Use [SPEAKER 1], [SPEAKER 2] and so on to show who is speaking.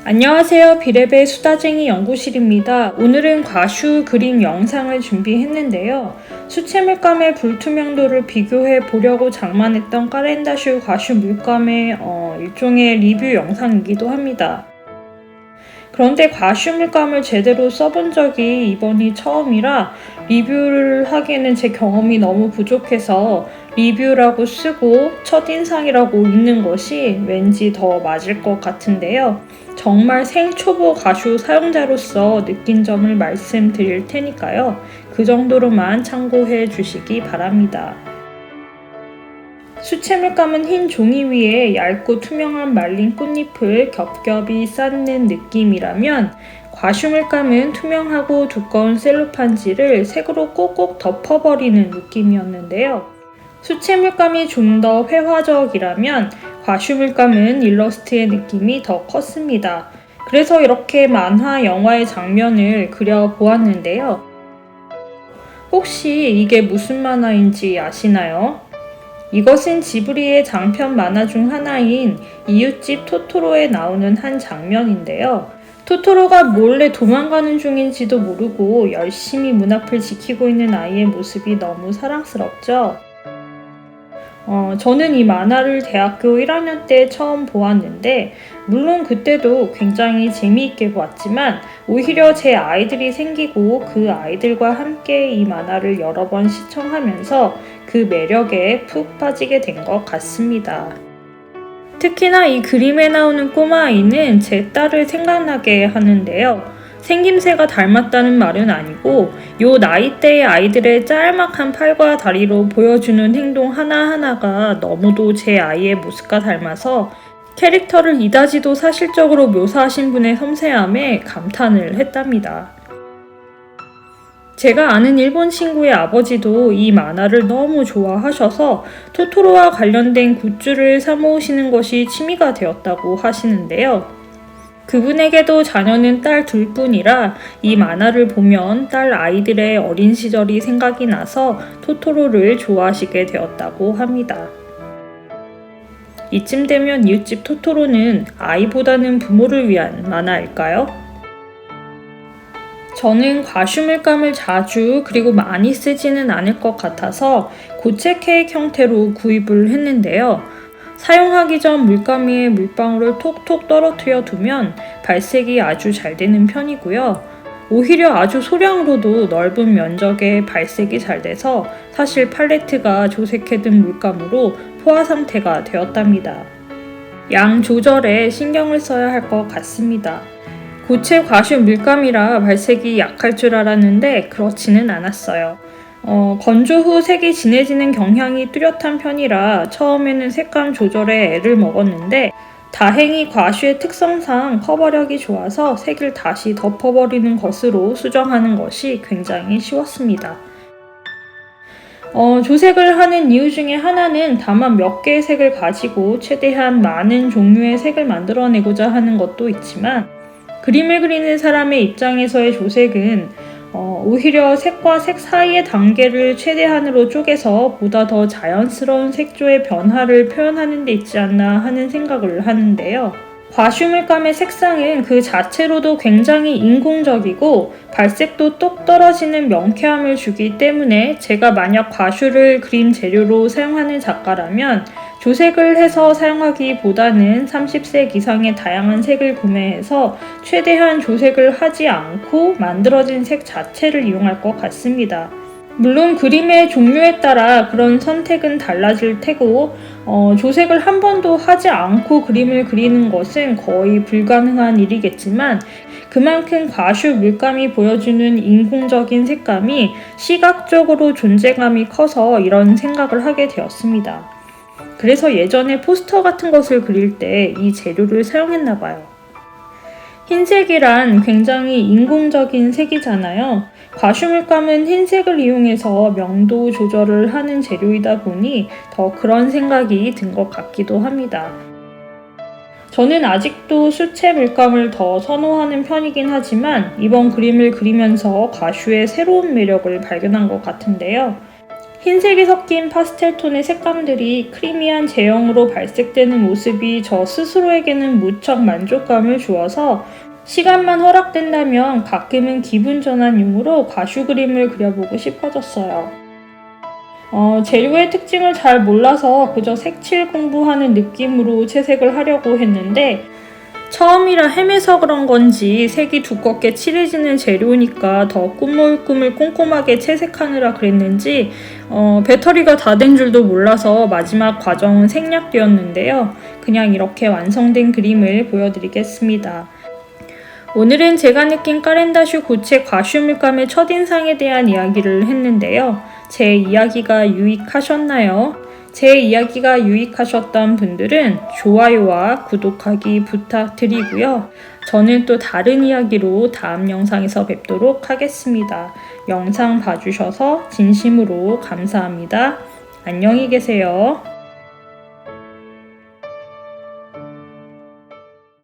[SPEAKER 1] 안녕하세요. 비레베 수다쟁이 연구실입니다. 오늘은 과슈 그림 영상을 준비했는데요. 수채 물감의 불투명도를 비교해 보려고 장만했던 까렌다슈 과슈 물감의 일종의 리뷰 영상이기도 합니다. 그런데 과슈 물감을 제대로 써본 적이 이번이 처음이라 리뷰를 하기에는 제 경험이 너무 부족해서 리뷰라고 쓰고 첫인상이라고 읽는 것이 왠지 더 맞을 것 같은데요. 정말 생초보 과슈 사용자로서 느낀 점을 말씀드릴 테니까요. 그 정도로만 참고해 주시기 바랍니다. 수채 물감은 흰 종이 위에 얇고 투명한 말린 꽃잎을 겹겹이 쌓는 느낌이라면 과슈 물감은 투명하고 두꺼운 셀로판지를 색으로 꼭꼭 덮어버리는 느낌이었는데요. 수채 물감이 좀 더 회화적이라면 과슈 물감은 일러스트의 느낌이 더 컸습니다. 그래서 이렇게 만화, 영화의 장면을 그려보았는데요. 혹시 이게 무슨 만화인지 아시나요? 이것은 지브리의 장편 만화 중 하나인 이웃집 토토로에 나오는 한 장면인데요. 토토로가 몰래 도망가는 중인지도 모르고 열심히 문 앞을 지키고 있는 아이의 모습이 너무 사랑스럽죠. 저는 이 만화를 대학교 1학년 때 처음 보았는데 물론 그때도 굉장히 재미있게 보았지만 오히려 제 아이들이 생기고 그 아이들과 함께 이 만화를 여러 번 시청하면서 그 매력에 푹 빠지게 된 것 같습니다. 특히나 이 그림에 나오는 꼬마 아이는 제 딸을 생각나게 하는데요. 생김새가 닮았다는 말은 아니고 요 나이대의 아이들의 짤막한 팔과 다리로 보여주는 행동 하나하나가 너무도 제 아이의 모습과 닮아서 캐릭터를 이다지도 사실적으로 묘사하신 분의 섬세함에 감탄을 했답니다. 제가 아는 일본 친구의 아버지도 이 만화를 너무 좋아하셔서 토토로와 관련된 굿즈를 사모으시는 것이 취미가 되었다고 하시는데요. 그분에게도 자녀는 딸 둘뿐이라 이 만화를 보면 딸 아이들의 어린 시절이 생각이 나서 토토로를 좋아하시게 되었다고 합니다. 이쯤 되면 이웃집 토토로는 아이보다는 부모를 위한 만화일까요? 저는 과슈 물감을 자주 그리고 많이 쓰지는 않을 것 같아서 고체 케이크 형태로 구입을 했는데요. 사용하기 전 물감 위에 물방울을 톡톡 떨어뜨려 두면 발색이 아주 잘 되는 편이고요. 오히려 아주 소량으로도 넓은 면적에 발색이 잘 돼서 사실 팔레트가 조색해둔 물감으로 포화 상태가 되었답니다. 양 조절에 신경을 써야 할 것 같습니다. 고체 과슈 물감이라 발색이 약할 줄 알았는데 그렇지는 않았어요. 건조 후 색이 진해지는 경향이 뚜렷한 편이라 처음에는 색감 조절에 애를 먹었는데 다행히 과슈의 특성상 커버력이 좋아서 색을 다시 덮어버리는 것으로 수정하는 것이 굉장히 쉬웠습니다. 조색을 하는 이유 중에 하나는 다만 몇 개의 색을 가지고 최대한 많은 종류의 색을 만들어내고자 하는 것도 있지만 그림을 그리는 사람의 입장에서의 조색은 오히려 색과 색 사이의 단계를 최대한으로 쪼개서 보다 더 자연스러운 색조의 변화를 표현하는 데 있지 않나 하는 생각을 하는데요. 과슈 물감의 색상은 그 자체로도 굉장히 인공적이고 발색도 똑 떨어지는 명쾌함을 주기 때문에 제가 만약 과슈를 그림 재료로 사용하는 작가라면 조색을 해서 사용하기보다는 30색 이상의 다양한 색을 구매해서 최대한 조색을 하지 않고 만들어진 색 자체를 이용할 것 같습니다. 물론 그림의 종류에 따라 그런 선택은 달라질 테고 조색을 한 번도 하지 않고 그림을 그리는 것은 거의 불가능한 일이겠지만 그만큼 과슈 물감이 보여주는 인공적인 색감이 시각적으로 존재감이 커서 이런 생각을 하게 되었습니다. 그래서 예전에 포스터 같은 것을 그릴 때 이 재료를 사용했나 봐요. 흰색이란 굉장히 인공적인 색이잖아요. 과슈 물감은 흰색을 이용해서 명도 조절을 하는 재료이다 보니 더 그런 생각이 든 것 같기도 합니다. 저는 아직도 수채 물감을 더 선호하는 편이긴 하지만 이번 그림을 그리면서 과슈의 새로운 매력을 발견한 것 같은데요. 흰색이 섞인 파스텔 톤의 색감들이 크리미한 제형으로 발색되는 모습이 저 스스로에게는 무척 만족감을 주어서 시간만 허락된다면 가끔은 기분 전환용으로 과슈 그림을 그려보고 싶어졌어요. 재료의 특징을 잘 몰라서 그저 색칠 공부하는 느낌으로 채색을 하려고 했는데 처음이라 헤매서 그런 건지 색이 두껍게 칠해지는 재료니까 더 꾸물꾸물 꼼꼼하게 채색하느라 그랬는지 배터리가 다 된 줄도 몰라서 마지막 과정은 생략되었는데요. 그냥 이렇게 완성된 그림을 보여드리겠습니다. 오늘은 제가 느낀 까렌다슈 고체 과슈 물감의 첫인상에 대한 이야기를 했는데요. 제 이야기가 유익하셨나요? 제 이야기가 유익하셨던 분들은 좋아요와 구독하기 부탁드리고요. 저는 또 다른 이야기로 다음 영상에서 뵙도록 하겠습니다. 영상 봐주셔서 진심으로 감사합니다. 안녕히 계세요.